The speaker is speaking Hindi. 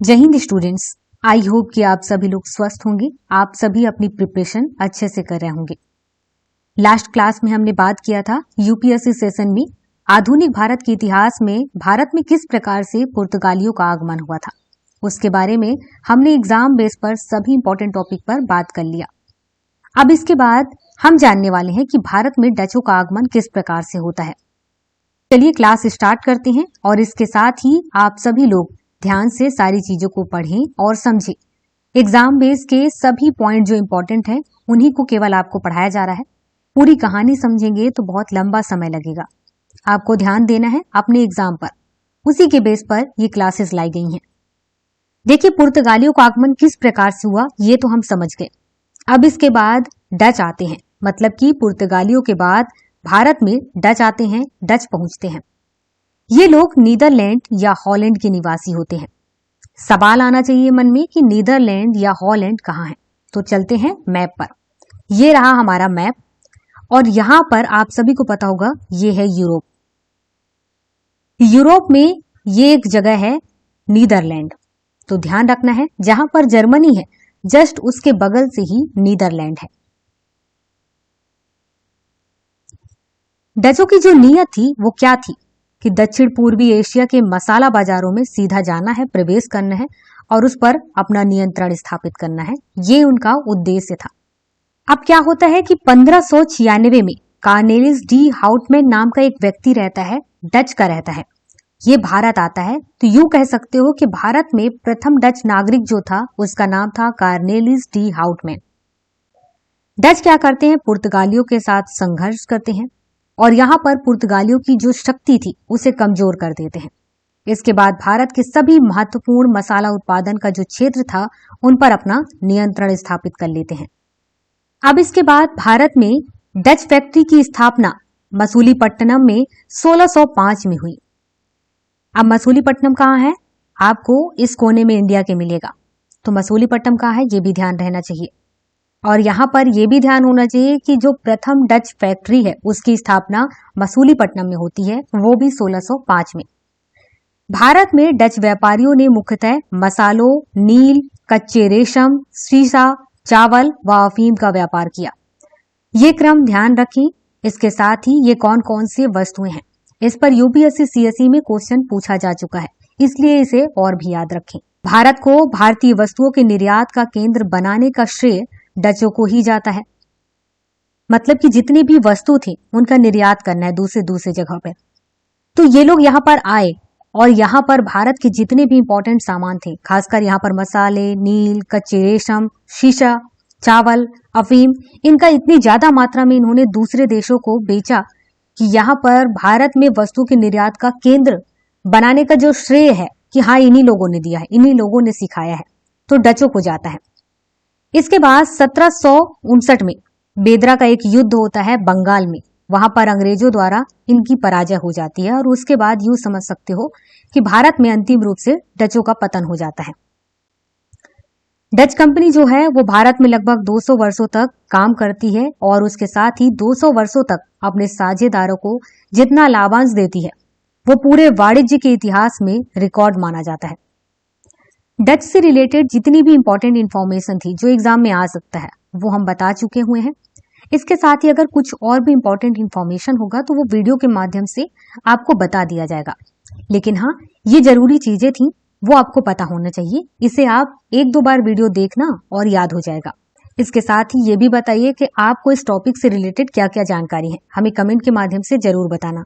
जय हिंद स्टूडेंट्स। आई होप कि आप सभी लोग स्वस्थ होंगे, आप सभी अपनी प्रिपरेशन अच्छे से कर रहे होंगे। लास्ट क्लास में हमने बात किया था यूपीएससी सेशन में आधुनिक भारत के इतिहास में भारत में किस प्रकार से पुर्तगालियों का आगमन हुआ था। उसके बारे में हमने एग्जाम बेस पर सभी इंपॉर्टेंट टॉपिक पर बात कर लिया। अब इसके बाद हम जानने वाले हैं कि भारत में डचों का आगमन किस प्रकार से होता है। चलिए क्लास स्टार्ट करते हैं और इसके साथ ही आप सभी लोग ध्यान से सारी चीजों को पढ़ें और समझें। एग्जाम बेस के सभी पॉइंट जो इंपॉर्टेंट है उन्हीं को केवल आपको पढ़ाया जा रहा है। पूरी कहानी समझेंगे तो बहुत लंबा समय लगेगा। आपको ध्यान देना है अपने एग्जाम पर, उसी के बेस पर ये क्लासेस लाई गई हैं। देखिए, पुर्तगालियों का आगमन किस प्रकार से हुआ ये तो हम समझ गए। अब इसके बाद डच आते हैं, मतलब कि पुर्तगालियों के बाद भारत में डच आते हैं, डच पहुंचते हैं। ये लोग नीदरलैंड या हॉलैंड के निवासी होते हैं। सवाल आना चाहिए मन में कि नीदरलैंड या हॉलैंड कहाँ है। तो चलते हैं मैप पर। ये रहा हमारा मैप और यहां पर आप सभी को पता होगा ये है यूरोप। यूरोप में ये एक जगह है नीदरलैंड, तो ध्यान रखना है जहां पर जर्मनी है जस्ट उसके बगल से ही नीदरलैंड है। डचों की जो नीयत थी वो क्या थी कि दक्षिण पूर्वी एशिया के मसाला बाजारों में सीधा जाना है, प्रवेश करना है और उस पर अपना नियंत्रण स्थापित करना है। ये उनका उद्देश्य था। अब क्या होता है कि 1596 में कार्नेलिस डी हाउटमैन नाम का एक व्यक्ति रहता है, डच का रहता है। ये भारत आता है, तो यूं कह सकते हो कि भारत में प्रथम डच नागरिक जो था उसका नाम था कार्नेलिस डी हाउटमैन। डच क्या करते हैं, पुर्तगालियों के साथ संघर्ष करते हैं और यहां पर पुर्तगालियों की जो शक्ति थी उसे कमजोर कर देते हैं। इसके बाद भारत के सभी महत्वपूर्ण मसाला उत्पादन का जो क्षेत्र था उन पर अपना नियंत्रण स्थापित कर लेते हैं। अब इसके बाद भारत में डच फैक्ट्री की स्थापना मसूलीपट्टनम में 1605 में हुई। अब मसूलीपट्टनम कहाँ है, आपको इस कोने में इंडिया के मिलेगा, तो मसूलीपट्टनम कहाँ है ये भी ध्यान रहना चाहिए। और यहां पर यह भी ध्यान होना चाहिए कि जो प्रथम डच फैक्ट्री है उसकी स्थापना मसूलीपट्टनम में होती है, वो भी 1605 में। भारत में डच व्यापारियों ने मुख्यतः मसालों, नील, कच्चे रेशम, शीशा, चावल व अफीम का व्यापार किया। ये क्रम ध्यान रखें। इसके साथ ही ये कौन कौन से वस्तुएं हैं, इस पर यूपीएससी सीएसई में क्वेश्चन पूछा जा चुका है, इसलिए इसे और भी याद रखें। भारत को भारतीय वस्तुओं के निर्यात का केंद्र बनाने का श्रेय डचों को ही जाता है। मतलब कि जितनी भी वस्तु थी उनका निर्यात करना है दूसरे जगह पे। तो ये लोग यहाँ पर आए और यहाँ पर भारत के जितने भी इंपॉर्टेंट सामान थे, खासकर यहाँ पर मसाले, नील, कच्चे रेशम, शीशा, चावल, अफीम, इनका इतनी ज्यादा मात्रा में इन्होंने दूसरे देशों को बेचा कि यहाँ पर भारत में वस्तु के निर्यात का केंद्र बनाने का जो श्रेय है कि हाँ इन्हीं लोगों ने दिया है, इन्हीं लोगों ने सिखाया है, तो डचों को जाता है। इसके बाद 1759 में बेदरा का एक युद्ध होता है बंगाल में। वहां पर अंग्रेजों द्वारा इनकी पराजय हो जाती है और उसके बाद यूं समझ सकते हो कि भारत में अंतिम रूप से डचों का पतन हो जाता है। डच कंपनी जो है वो भारत में लगभग 200 वर्षों तक काम करती है और उसके साथ ही 200 वर्षों तक अपने साझेदारों को जितना लाभांश देती है वो पूरे वाणिज्य के इतिहास में रिकॉर्ड माना जाता है। डच से रिलेटेड जितनी भी इंपॉर्टेंट इंफॉर्मेशन थी जो एग्जाम में आ सकता है वो हम बता चुके हुए हैं। इसके साथ ही अगर कुछ और भी इंपॉर्टेंट इंफॉर्मेशन होगा तो वो वीडियो के माध्यम से आपको बता दिया जाएगा। लेकिन हाँ, ये जरूरी चीजें थी वो आपको पता होना चाहिए। इसे आप 1-2 बार वीडियो देखना और याद हो जाएगा। इसके साथ ही ये भी बताइए कि आपको इस टॉपिक से रिलेटेड क्या क्या जानकारी है, हमें कमेंट के माध्यम से जरूर बताना।